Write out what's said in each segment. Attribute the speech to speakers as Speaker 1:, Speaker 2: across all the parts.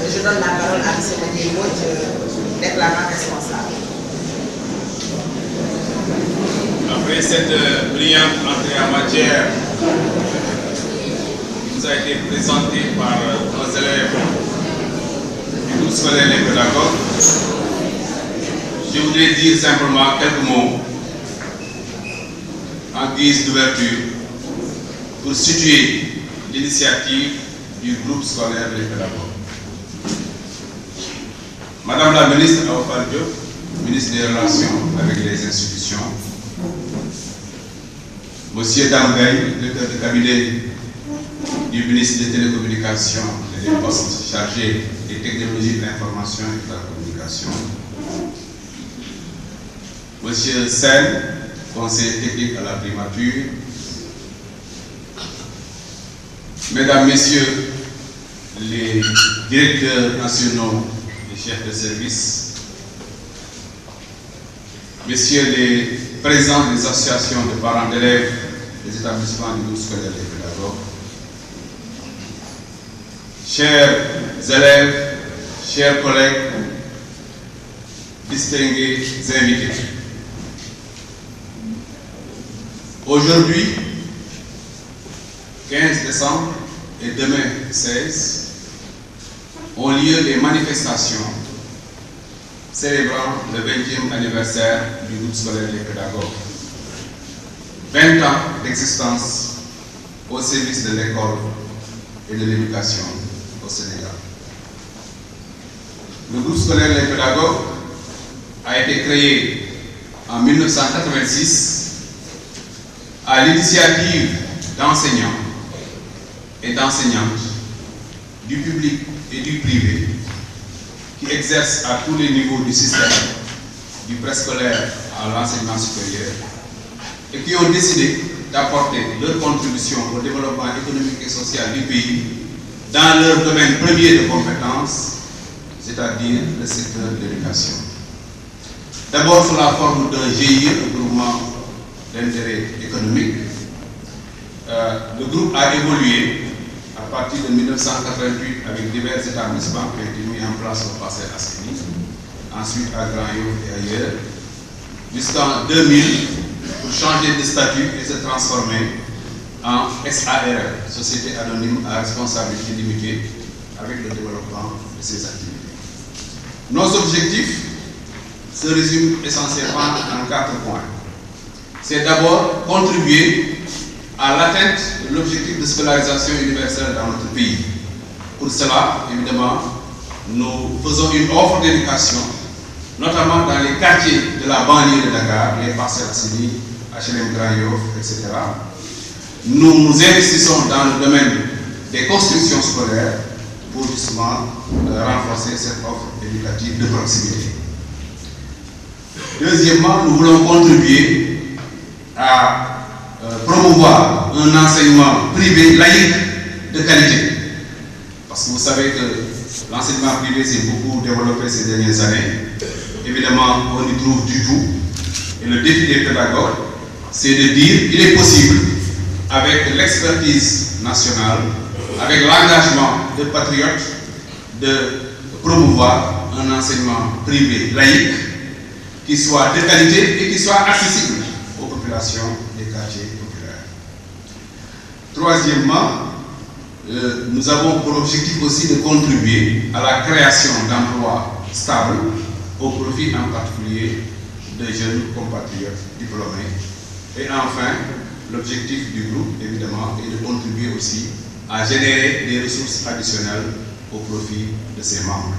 Speaker 1: je donne la parole à M. Madié Mbodj, déclarant responsable.
Speaker 2: Après cette brillante entrée en matière qui nous a été présentée par nos élèves du groupe scolaire Les Pédagogues, je voudrais dire simplement quelques mots en guise d'ouverture pour situer l'initiative du groupe scolaire Les Pédagogues. Madame la ministre Awa Fall Diop, ministre des Relations avec les institutions, Monsieur Dambay, directeur de cabinet du ministre des Télécommunications et des Postes chargé des technologies de l'information et de la communication, Monsieur Sen, conseiller technique à la primature, Mesdames, Messieurs les directeurs nationaux et chefs de service, Messieurs les présidents des associations de parents d'élèves des établissements du groupe scolaire des pédagogues, chers élèves, chers collègues, distingués invités. Aujourd'hui, 15 décembre et demain 16, ont lieu les manifestations célébrant le 20e anniversaire du groupe scolaire des pédagogues. 20 ans d'existence au service de l'école et de l'éducation au Sénégal. Le groupe scolaire des pédagogues a été créé en 1986 à l'initiative d'enseignants et d'enseignantes du public et du privé qui exercent à tous les niveaux du système, du préscolaire à l'enseignement supérieur, et qui ont décidé d'apporter leur contribution au développement économique et social du pays dans leur domaine premier de compétences, c'est-à-dire le secteur de l'éducation. D'abord sous la forme d'un GIE, un groupement d'intérêt économique, le groupe a évolué à partir de 1988 avec divers établissements qui ont été mis en place au Parcelles Assainies, ensuite à Grand-Yoff et ailleurs, jusqu'en 2000 pour changer de statut et se transformer en SARL, Société Anonyme à Responsabilité Limitée, avec le développement de ses activités. Nos objectifs se résument essentiellement en 4 points. C'est d'abord contribuer à l'atteinte de l'objectif de scolarisation universelle dans notre pays. Pour cela, évidemment, nous faisons une offre d'éducation, notamment dans les quartiers de la banlieue de Dakar, les Parcelles Assainies, HLM Grand-Yoff, etc. Nous nous investissons dans le domaine des constructions scolaires pour justement renforcer cette offre éducative de proximité. Deuxièmement, nous voulons contribuer à promouvoir un enseignement privé laïque de qualité. Parce que vous savez que l'enseignement privé s'est beaucoup développé ces dernières années. Évidemment, on y trouve du tout. Et le défi des pédagogues, c'est de dire qu'il est possible, avec l'expertise nationale, avec l'engagement de patriotes, de promouvoir un enseignement privé laïque qui soit de qualité et qui soit accessible aux populations des quartiers populaires. Troisièmement, nous avons pour objectif aussi de contribuer à la création d'emplois stables au profit en particulier de jeunes compatriotes diplômés. Et enfin, l'objectif du groupe, évidemment, est de contribuer aussi à générer des ressources additionnelles au profit de ses membres.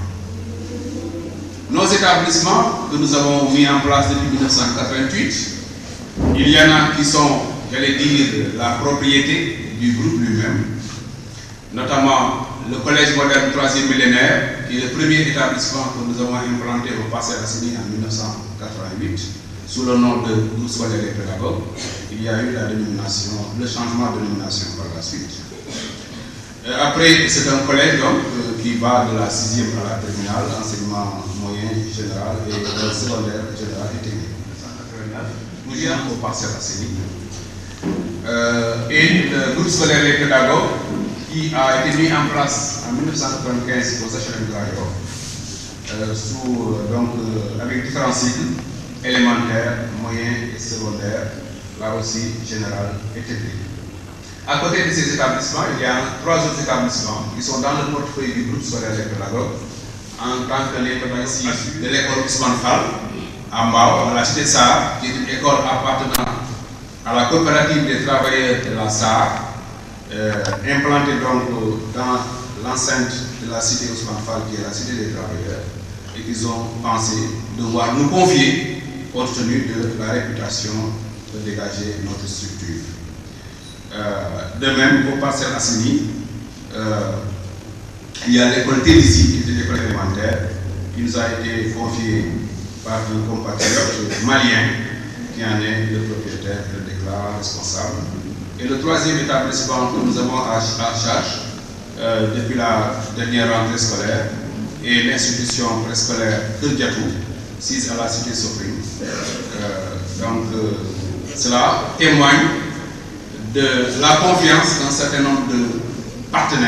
Speaker 2: Nos établissements que nous avons mis en place depuis 1988, il y en a qui sont, j'allais dire, la propriété du groupe lui-même, notamment le collège moderne 3e millénaire, qui est le premier établissement que nous avons implanté au Parcelles Assainies en 1988, sous le nom de groupe scolaire des pédagogues. Il y a eu la dénomination, le changement de dénomination par la suite. Après, c'est un collège donc, qui va de la 6e à la terminale, enseignement moyen général et secondaire général et technique. Toujours au Parcelles Assainies. Et le groupe scolaire des pédagogues qui qui a été mis en place en 1995 aux HLM de la avec différents cycles, élémentaires, moyens et secondaires, là aussi général et technique. À côté de ces établissements, il y a 3 autres établissements qui sont dans le portefeuille du groupe scolaire des pédagogues, en tant que l'indépendance de l'école Ousmane Fall, à Mbao, à la cité SAR, qui est une école appartenant à la coopérative des travailleurs de la SAR, implantée donc dans l'enceinte de la cité Ousmane Fall, qui est la cité des travailleurs, et qu'ils ont pensé devoir nous confier compte tenu de la réputation de dégager notre structure. De même, au Parcelles Assainies, il y a l'école Télizy, qui est une école élémentaire, qui nous a été confiée par un compatriote malien, qui en est le propriétaire, le déclarant responsable. Et le 3e établissement que nous avons à charge depuis la dernière rentrée scolaire est l'institution préscolaire de Diatou, sise à la cité Sofrim. Cela témoigne de la confiance d'un certain nombre de partenaires